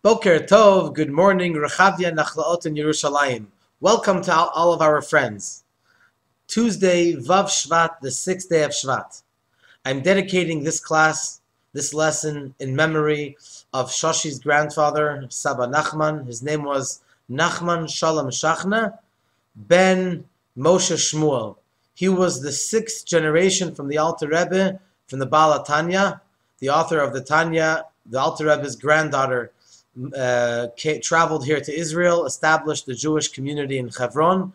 Boker Tov, good morning, Rechavia, Nachlaot in Yerushalayim. Welcome to all of our friends. Tuesday, Vav Shvat, the 6th day of Shvat. I'm dedicating this class, this lesson, in memory of Shoshi's grandfather, Saba Nachman. His name was Nachman Shalom Shachna ben Moshe Shmuel. He was the 6th generation from the Alter Rebbe, from the Baal Tanya, the author of the Tanya. The Alter Rebbe's granddaughter traveled here to Israel, established the Jewish community in Hebron,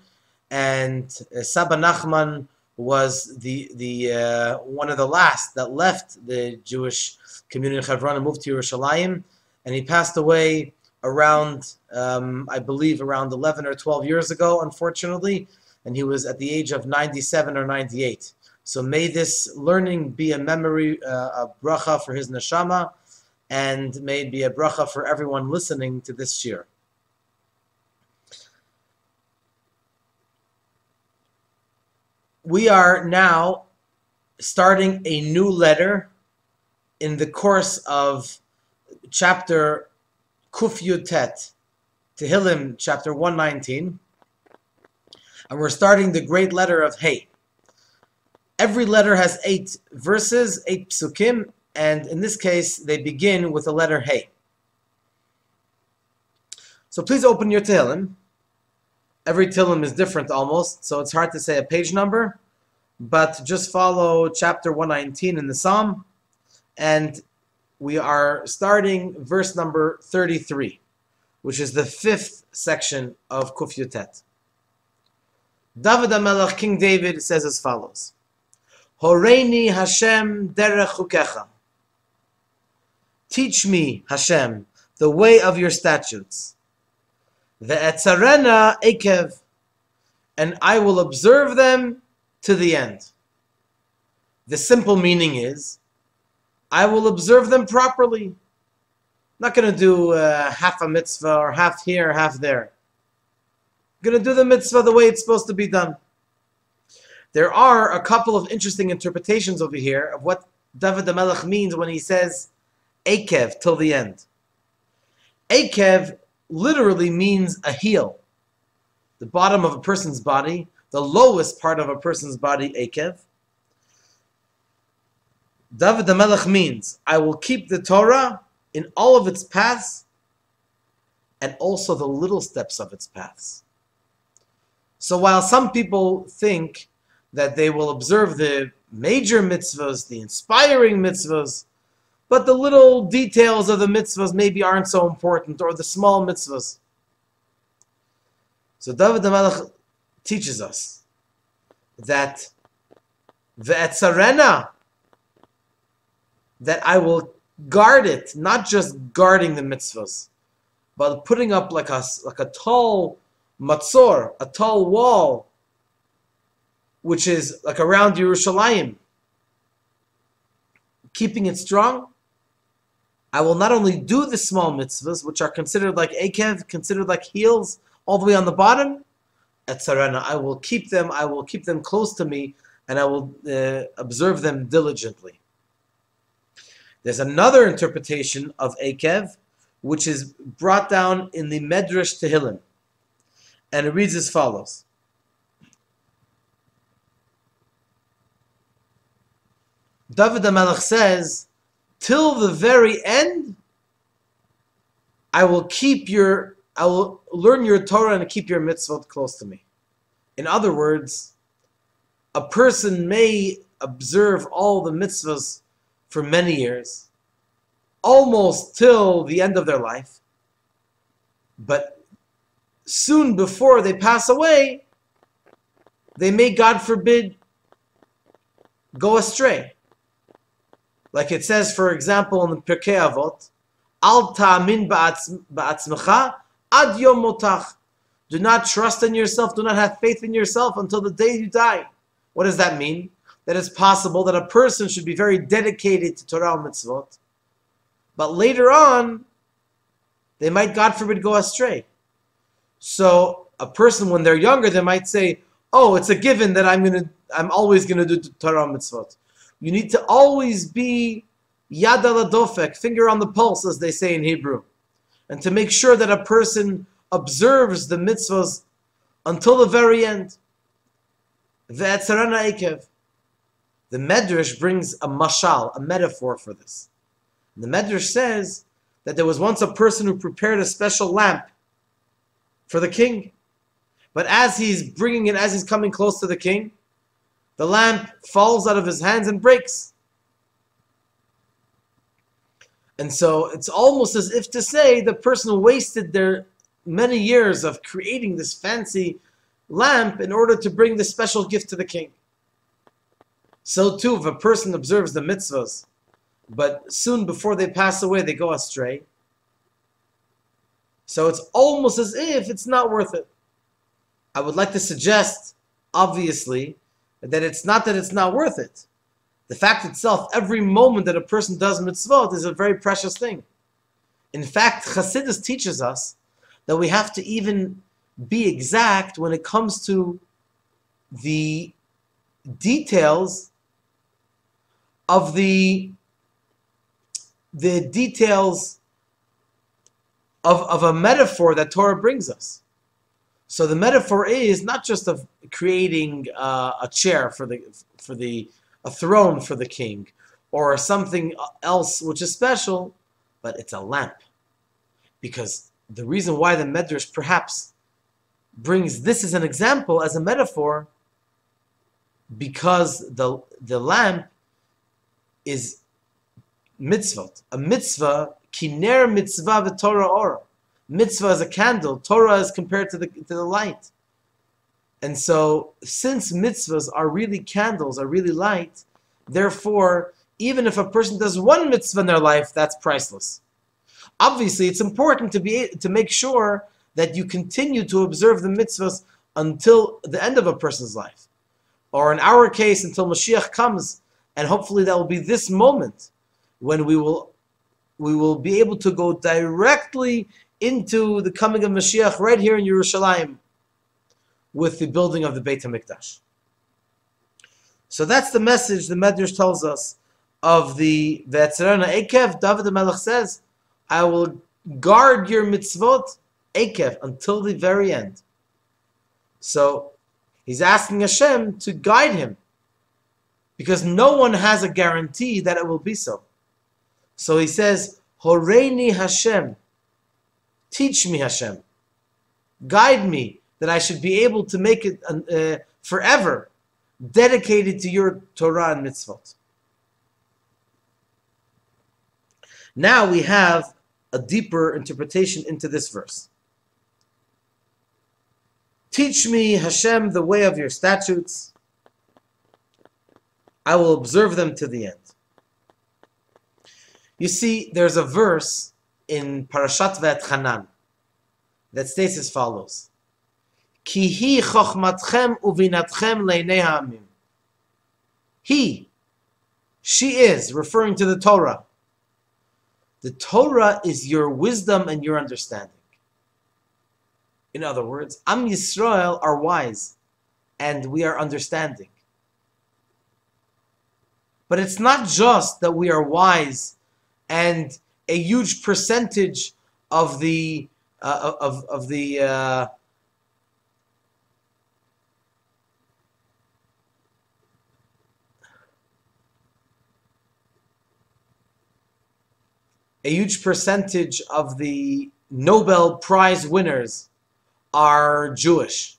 and Saba Nachman was the one of the last that left the Jewish community in Hebron and moved to Yerushalayim, and he passed away around, I believe, around 11 or 12 years ago, unfortunately, and he was at the age of 97 or 98. So may this learning be a memory, a bracha for his neshama, and may it be a bracha for everyone listening to this shir. We are now starting a new letter in the course of chapter Kuf Yutet, Tehillim, chapter 119, and we're starting the great letter of Hey. Every letter has 8 verses, 8 psukim, and in this case, they begin with the letter Hey. So please open your Tehillim. Every Tehillim is different almost, so it's hard to say a page number, but just follow chapter 119 in the Psalm, and we are starting verse number 33, which is the 5th section of Kuf Yutet. David HaMelech, King David, says as follows: Horeini Hashem derech chukecha. Teach me, Hashem, the way of your statutes. Ve'etzarena ekev, and I will observe them to the end. The simple meaning is, I will observe them properly. I'm not going to do half a mitzvah or half here, half there. I'm going to do the mitzvah the way it's supposed to be done. There are a couple of interesting interpretations over here of what David HaMelech means when he says Ekev, till the end. Ekev literally means a heel. The bottom of a person's body, the lowest part of a person's body, Ekev. David HaMelech means, I will keep the Torah in all of its paths and also the little steps of its paths. So while some people think that they will observe the major mitzvahs, the inspiring mitzvahs, but the little details of the mitzvahs maybe aren't so important, or the small mitzvahs. So David HaMelech teaches us that ve'etzarena, that I will guard it, not just guarding the mitzvahs, but putting up like a tall matzor, a tall wall, which is like around Yerushalayim, keeping it strong. I will not only do the small mitzvahs, which are considered like ekev, considered like heels, all the way on the bottom, etzarena, I will keep them close to me, and I will observe them diligently. There's another interpretation of ekev, which is brought down in the Medrash Tehillim, and it reads as follows: David HaMelech says, till the very end, I will learn your Torah and keep your mitzvot close to me. In other words, a person may observe all the mitzvahs for many years, almost till the end of their life, but soon before they pass away, they may, God forbid, go astray. Like it says, for example, in the Pirkei Avot, Al ta'amin ba'atzmecha ad yom motach. Do not trust in yourself, do not have faith in yourself until the day you die. What does that mean? That it's possible that a person should be very dedicated to Torah and mitzvot, but later on, they might, God forbid, go astray. So a person, when they're younger, they might say, oh, it's a given that I'm always going to do Torah and mitzvot. You need to always be yad ala dofek, finger on the pulse, as they say in Hebrew. and to make sure that a person observes the mitzvahs until the very end. Ve'etzarana ekev. The Medrash brings a mashal, a metaphor for this. The Medrash says that there was once a person who prepared a special lamp for the king. But as he's bringing it, as he's coming close to the king, the lamp falls out of his hands and breaks. And so it's almost as if to say the person wasted their many years of creating this fancy lamp in order to bring this special gift to the king. So too, if a person observes the mitzvahs, but soon before they pass away, they go astray. So it's almost as if it's not worth it. I would like to suggest, obviously, that it's not that it's not worth it. The fact itself, every moment that a person does mitzvot is a very precious thing. In fact, Chassidus teaches us that we have to even be exact when it comes to the details of the details of a metaphor that Torah brings us. So the metaphor is not just of creating a chair a throne for the king, or something else which is special, but it's a lamp. Because the reason why the Medrash perhaps brings this as an example, as a metaphor, because the lamp is mitzvot. A mitzvah, kiner mitzvah v'torah or. Mitzvah is a candle. Torah is compared to the light. And so, since mitzvahs are really candles, are really light, therefore, even if a person does one mitzvah in their life, that's priceless. Obviously, it's important to make sure that you continue to observe the mitzvahs until the end of a person's life. Or in our case, until Mashiach comes, and hopefully that will be this moment when we will be able to go directly into the coming of Mashiach right here in Yerushalayim with the building of the Beit HaMikdash. So that's the message the Medrash tells us of the Ve'etzarana Ekev. David HaMelech says, I will guard your mitzvot Ekev until the very end. So he's asking Hashem to guide him, because no one has a guarantee that it will be so. So he says, Horeini Hashem, teach me Hashem, guide me, that I should be able to make it forever dedicated to your Torah and mitzvot. Now we have a deeper interpretation into this verse. Teach me, Hashem, the way of your statutes. I will observe them to the end. You see, there's a verse in Parashat Ve'etchanan that states as follows. Ki hi chochmatchem uvinatchem leinei ha'amim. She is, referring to the Torah. The Torah is your wisdom and your understanding. In other words, Am Yisrael are wise, and we are understanding. But it's not just that we are wise, and a huge percentage of the a huge percentage of the Nobel Prize winners are Jewish.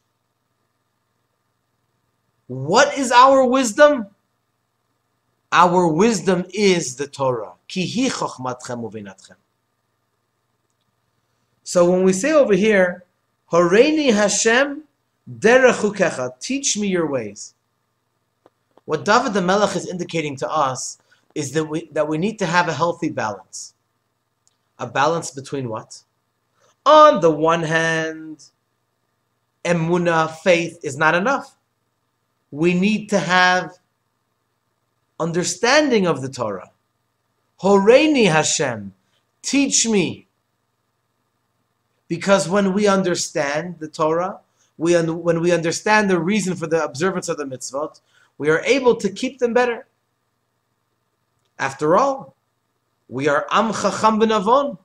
What is our wisdom? Our wisdom is the Torah. Ki hi chochmatchem uvinatchem. So when we say over here, Horeini Hashem derech chukecha, teach me your ways. What David the Melech is indicating to us is that we need to have a healthy balance. A balance between what? On the one hand, emunah, faith, is not enough. We need to have understanding of the Torah. Horeini Hashem, teach me. Because when we understand the Torah, when we understand the reason for the observance of the mitzvot, we are able to keep them better. After all, we are Am Chacham B'Navon.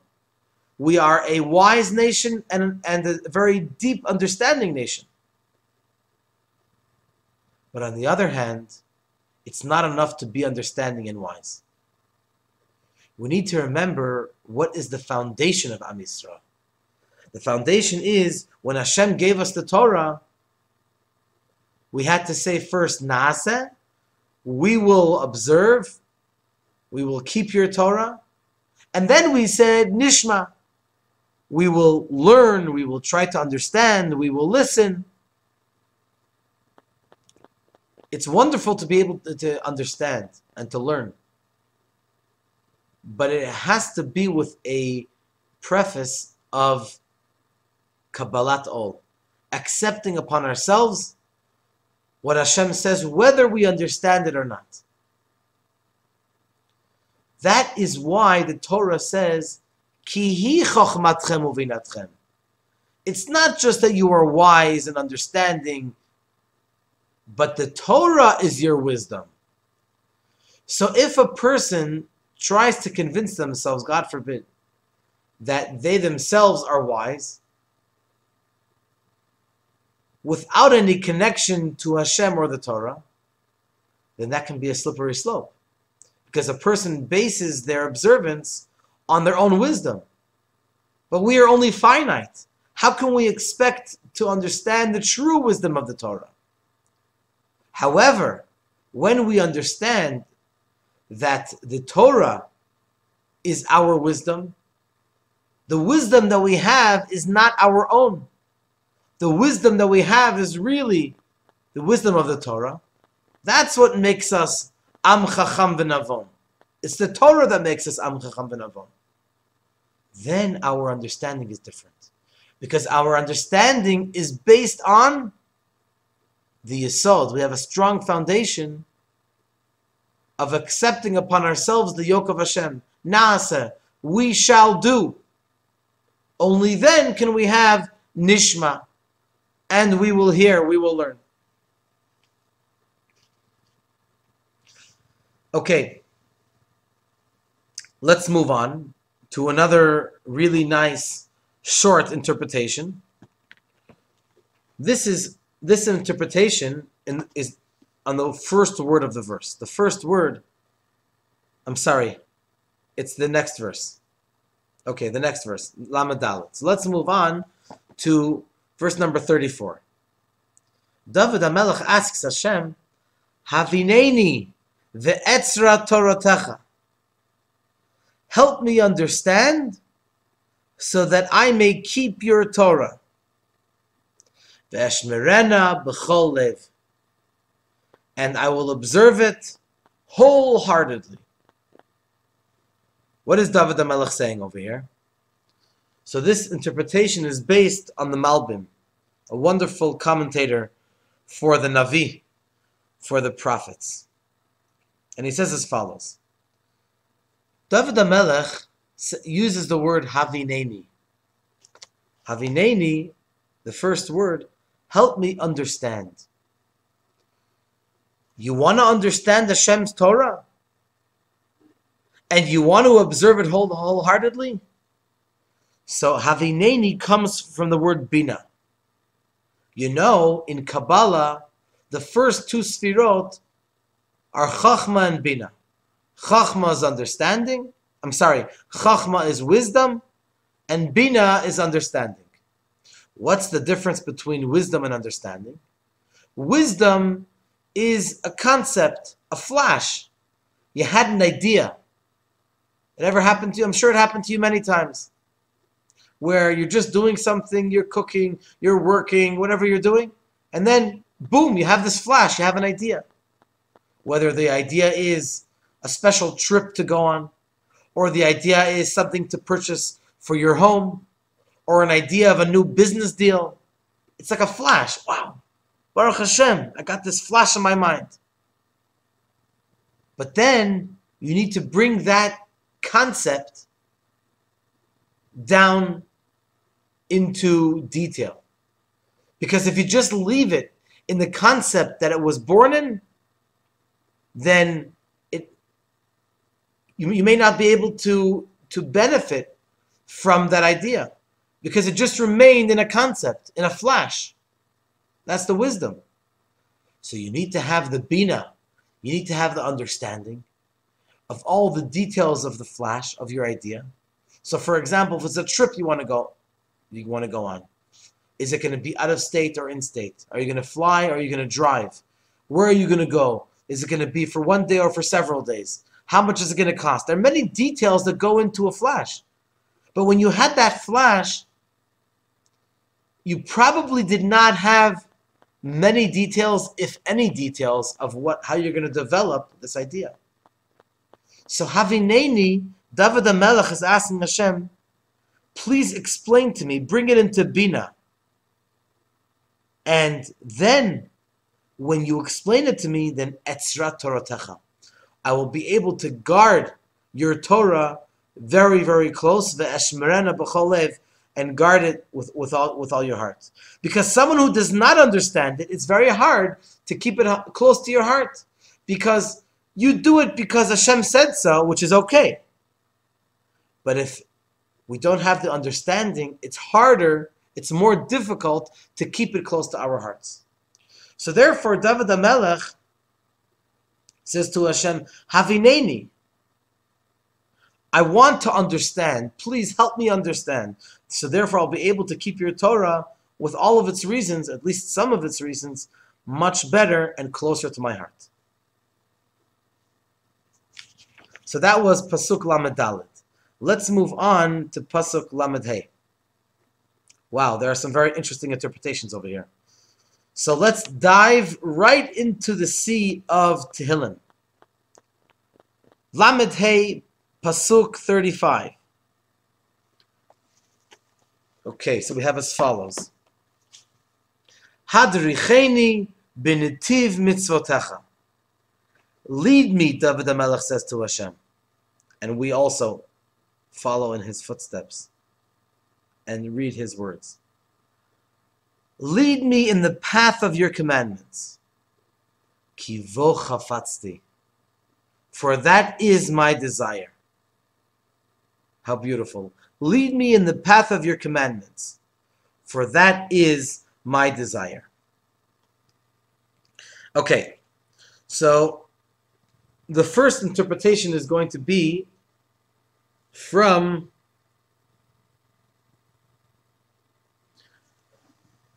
We are a wise nation and a very deep understanding nation. But on the other hand, it's not enough to be understanding and wise. We need to remember what is the foundation of Am Yisrael. The foundation is when Hashem gave us the Torah, we had to say first, Naaseh, we will observe, we will keep your Torah. And then we said, Nishma, we will learn, we will try to understand, we will listen. It's wonderful to be able to understand and to learn. But it has to be with a preface of Kabbalat Ol, accepting upon ourselves what Hashem says, whether we understand it or not. That is why the Torah says, Ki hi chochmatchem uvinatchem. It's not just that you are wise and understanding, but the Torah is your wisdom. So if a person tries to convince themselves, God forbid, that they themselves are wise, without any connection to Hashem or the Torah, then that can be a slippery slope. Because a person bases their observance on their own wisdom. But we are only finite. How can we expect to understand the true wisdom of the Torah? However, when we understand that the Torah is our wisdom, the wisdom that we have is not our own. The wisdom that we have is really the wisdom of the Torah. That's what makes us Am Chacham V'Navon. It's the Torah that makes us Am Chacham V'Navon. Then our understanding is different. Because our understanding is based on the Yesod. We have a strong foundation of accepting upon ourselves the yoke of Hashem. Naaseh, we shall do. Only then can we have Nishma. And we will hear, we will learn. Okay. Let's move on to another really nice short interpretation. This interpretation is on the first word of the verse. The first word, it's the next verse. Okay, the next verse, Lamed Dalet. So let's move on to verse number 34. David HaMelech asks Hashem, Havineni ve'etzra Toratecha. Help me understand so that I may keep your Torah. Ve'eshmerena b'chol lev. And I will observe it wholeheartedly. What is David HaMelech saying over here? So this interpretation is based on the Malbim, a wonderful commentator for the Navi, for the prophets. And he says as follows. David HaMelech uses the word Havineni. Havineni, the first word, help me understand. You want to understand Hashem's Torah? And you want to observe it wholeheartedly? So Havineni comes from the word Bina. You know, in Kabbalah, the first two Sfirot are Chachma and Bina. Chachma is understanding. Chachma is wisdom, and Bina is understanding. What's the difference between wisdom and understanding? Wisdom is a concept, a flash. You had an idea. It ever happened to you? I'm sure it happened to you many times. Where you're just doing something, you're cooking, you're working, whatever you're doing, and then, boom, you have this flash, you have an idea. Whether the idea is a special trip to go on, or the idea is something to purchase for your home, or an idea of a new business deal. It's like a flash. Wow, Baruch Hashem, I got this flash in my mind. But then, you need to bring that concept down into detail. Because if you just leave it in the concept that it was born in, then you may not be able to benefit from that idea, because it just remained in a concept, in a flash. That's the wisdom. So you need to have the bina, you need to have the understanding of all the details of the flash of your idea. So for example, if it's a trip you want to go on, is it going to be out of state or in state? Are you going to fly or are you going to drive? Where are you going to go? Is it going to be for one day or for several days? How much is it going to cost? There are many details that go into a flash. But when you had that flash, you probably did not have many details, if any details, of how you're going to develop this idea. So Havineni, David HaMelech is asking Hashem, please explain to me, bring it into Bina. And then, when you explain it to me, then Etzrat Toratecha. I will be able to guard your Torah very, very close, Ve'eshmerena b'chol lev, and guard it with all your heart. Because someone who does not understand it, it's very hard to keep it close to your heart. Because you do it because Hashem said so, which is okay. But if we don't have the understanding, it's harder, it's more difficult to keep it close to our hearts. So therefore, David HaMelech says to Hashem, Havineni, I want to understand. Please help me understand. So therefore, I'll be able to keep your Torah with all of its reasons, at least some of its reasons, much better and closer to my heart. So that was Pasuk Lamed Dalet. Let's move on to Pasuk Lamed Hey. Wow, there are some very interesting interpretations over here. So let's dive right into the sea of Tehillim. Lamed Hey, Pasuk 35. Okay, so we have as follows. Hadricheni b'netiv mitzvotecha. Lead me, David HaMelech says to Hashem. And we also follow in his footsteps and read his words. Lead me in the path of your commandments. Ki vo chafatzti. For that is my desire. How beautiful. Lead me in the path of your commandments. For that is my desire. Okay, so the first interpretation is going to be from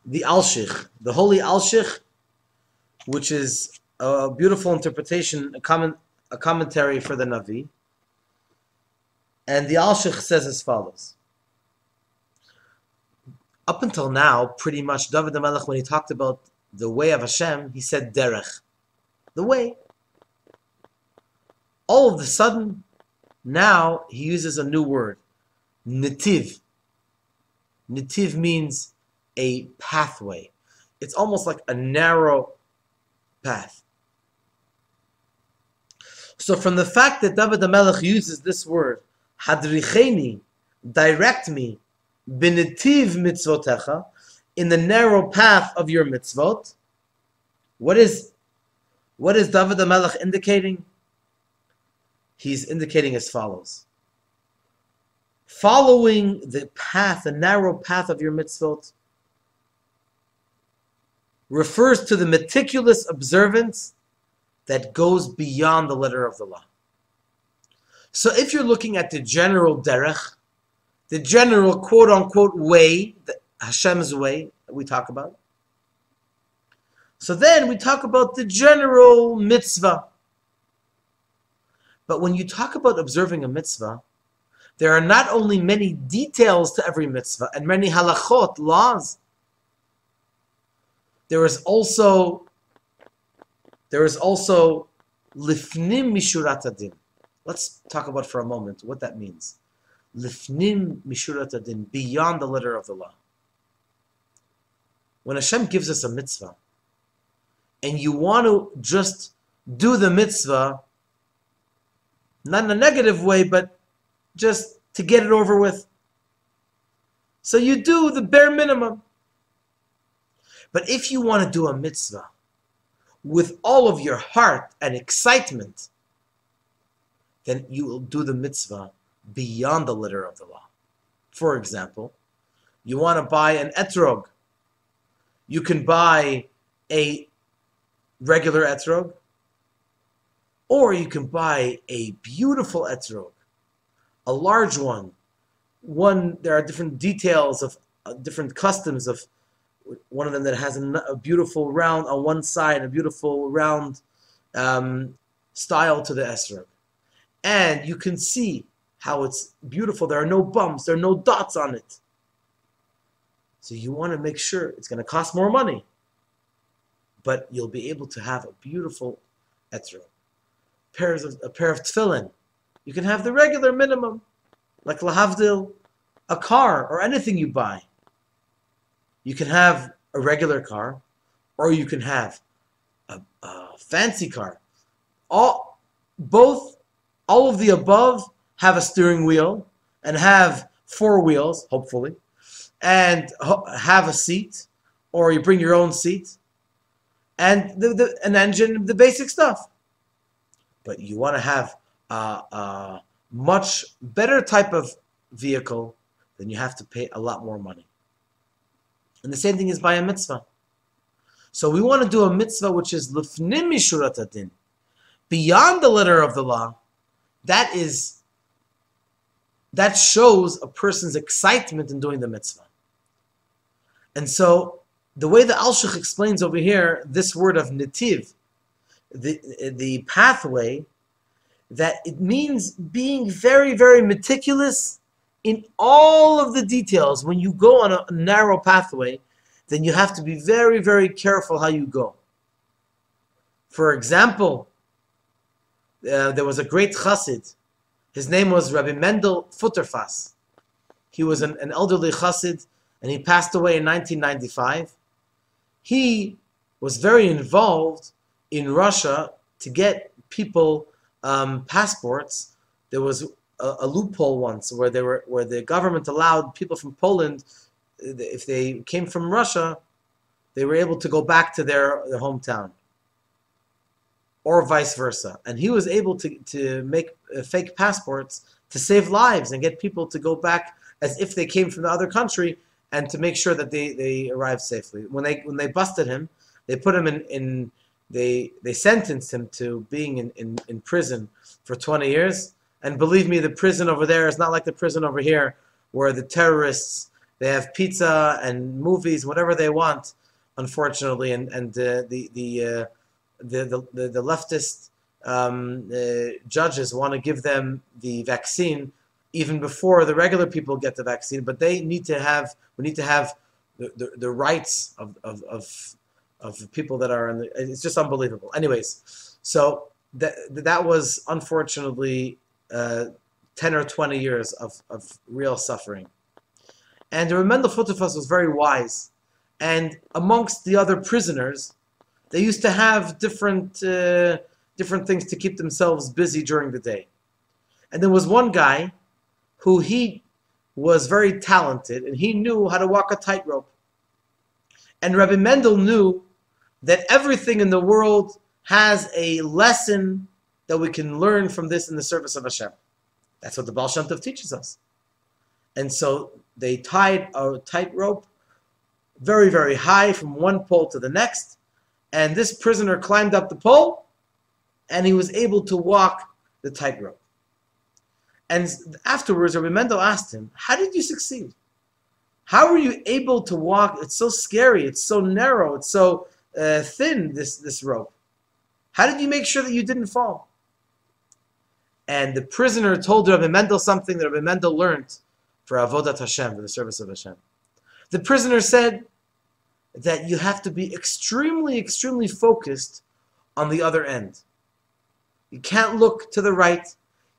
the Alshich, the Holy Alshich, which is a beautiful interpretation, a commentary for the Navi. And the Alshich says as follows. Up until now, pretty much, David HaMelech, when he talked about the way of Hashem, he said derech, the way. All of a sudden, now he uses a new word, netiv. Netiv means a pathway. It's almost like a narrow path. So from the fact that David HaMelech uses this word, hadricheni, direct me, b'netiv mitzvotecha, in the narrow path of your mitzvot, what is David HaMelech indicating? He's indicating as follows. Following the path, the narrow path of your mitzvot, refers to the meticulous observance that goes beyond the letter of the law. So if you're looking at the general derech, the general quote-unquote way, the Hashem's way that we talk about, so then we talk about the general mitzvah. But when you talk about observing a mitzvah, there are not only many details to every mitzvah and many halachot, laws. There is also lifnim mishurat adin. Let's talk about for a moment what that means. Lifnim mishurat adin, beyond the letter of the law. When Hashem gives us a mitzvah, and you want to just do the mitzvah, not in a negative way, but just to get it over with. So you do the bare minimum. But if you want to do a mitzvah with all of your heart and excitement, then you will do the mitzvah beyond the letter of the law. For example, you want to buy an etrog. You can buy a regular etrog, or you can buy a beautiful etrog, a large one. There are different details of different customs of one of them that has a beautiful round on one side, a beautiful round style to the esrog. And you can see how it's beautiful. There are no bumps, there are no dots on it. So you want to make sure it's going to cost more money, but you'll be able to have a beautiful etrog. A pair of tefillin. You can have the regular minimum, like lahavdil, a car or anything you buy. You can have a regular car, or you can have a fancy car. All of the above have a steering wheel and have 4 wheels, hopefully, and have a seat, or you bring your own seat, and an engine, the basic stuff. But you want to have a much better type of vehicle, then you have to pay a lot more money. And the same thing is by a mitzvah. So we want to do a mitzvah which is lifnim mishurat hadin, beyond the letter of the law. That shows a person's excitement in doing the mitzvah. And so the way the Alshich explains over here, this word of netiv, the pathway, that it means being very, very meticulous in all of the details. When you go on a narrow pathway, then you have to be very, very careful how you go. For example, there was a great chassid. His name was Rabbi Mendel Futterfass. He was an elderly chassid, and he passed away in 1995. He was very involved in Russia to get people passports. There was a loophole once where the government allowed people from Poland, if they came from Russia, they were able to go back to their hometown, or vice versa. And he was able to make fake passports to save lives and get people to go back as if they came from the other country, and to make sure that they arrived safely. When they busted him, they put him they sentenced him to being in prison for 20 years. And believe me, the prison over there is not like the prison over here, where the terrorists, they have pizza and movies, whatever they want, unfortunately. And the leftist judges want to give them the vaccine even before the regular people get the vaccine. But we need to have the rights of people that are in the. It's just unbelievable. Anyways, so that was unfortunately 10 or 20 years of real suffering. And Rabbi Mendel Futterfass was very wise. And amongst the other prisoners, they used to have different things to keep themselves busy during the day. And there was one guy who he was very talented, and he knew how to walk a tightrope. And Rabbi Mendel knew that everything in the world has a lesson that we can learn from this in the service of Hashem. That's what the Baal Shem Tov teaches us. And so they tied a tightrope very, very high from one pole to the next. And this prisoner climbed up the pole, and he was able to walk the tightrope. And afterwards, Rabbi Mendel asked him, how did you succeed? How were you able to walk? It's so scary. It's so narrow. It's so thin, this rope. How did you make sure that you didn't fall? And the prisoner told Rabbi Mendel something that Rabbi Mendel learned for Avodat Hashem, for the service of Hashem. The prisoner said that you have to be extremely, extremely focused on the other end. You can't look to the right.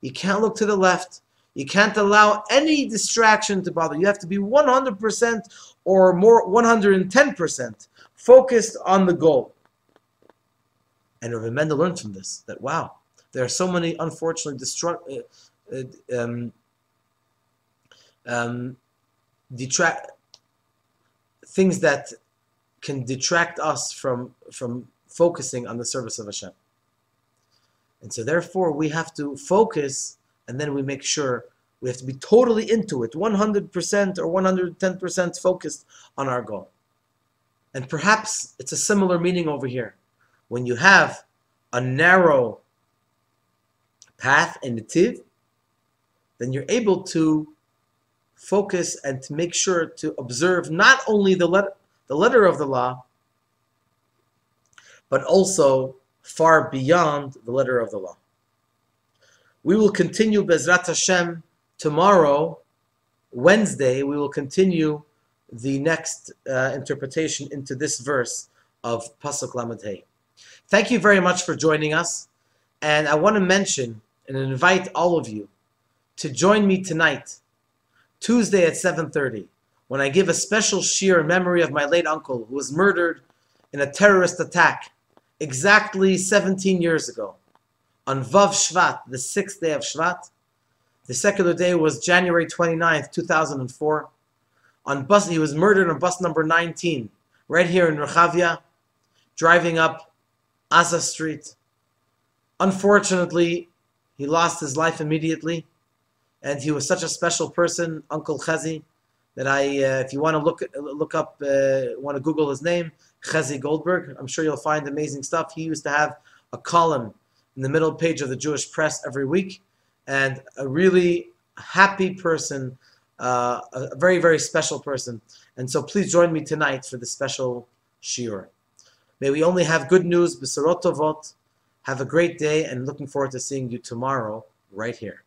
You can't look to the left. You can't allow any distraction to bother. You have to be 100% or more, 110% focused on the goal. And Rabbi Mendel learned from this that, wow, there are so many, unfortunately, things that can detract us from focusing on the service of Hashem. And so therefore we have to focus, and then we make sure We have to be totally into it, 100% or 110% focused on our goal. And perhaps it's a similar meaning over here. When you have a narrow path and nativ, then you're able to focus and to make sure to observe not only the letter of the law, but also far beyond the letter of the law. We will continue Bezrat Hashem tomorrow, Wednesday. We will continue the next interpretation into this verse of Pasuk Lamed Hey. Thank you very much for joining us, and I want to mention and invite all of you to join me tonight, Tuesday at 7:30, when I give a special shiur in memory of my late uncle who was murdered in a terrorist attack exactly 17 years ago on Vav Shvat, the 6th day of Shvat. The secular day was January 29th, 2004. He was murdered on bus number 19, right here in Rechavia, driving up Asa Street. Unfortunately, he lost his life immediately, and he was such a special person, Uncle Chazi, that if you want to look up, want to Google his name, Yisroel Goldberg, I'm sure you'll find amazing stuff. He used to have a column in the middle page of the Jewish press every week, and a really happy person, a very, very special person. And so please join me tonight for this special shiur. May we only have good news, B'sorot Tovot. Have a great day, and looking forward to seeing you tomorrow right here.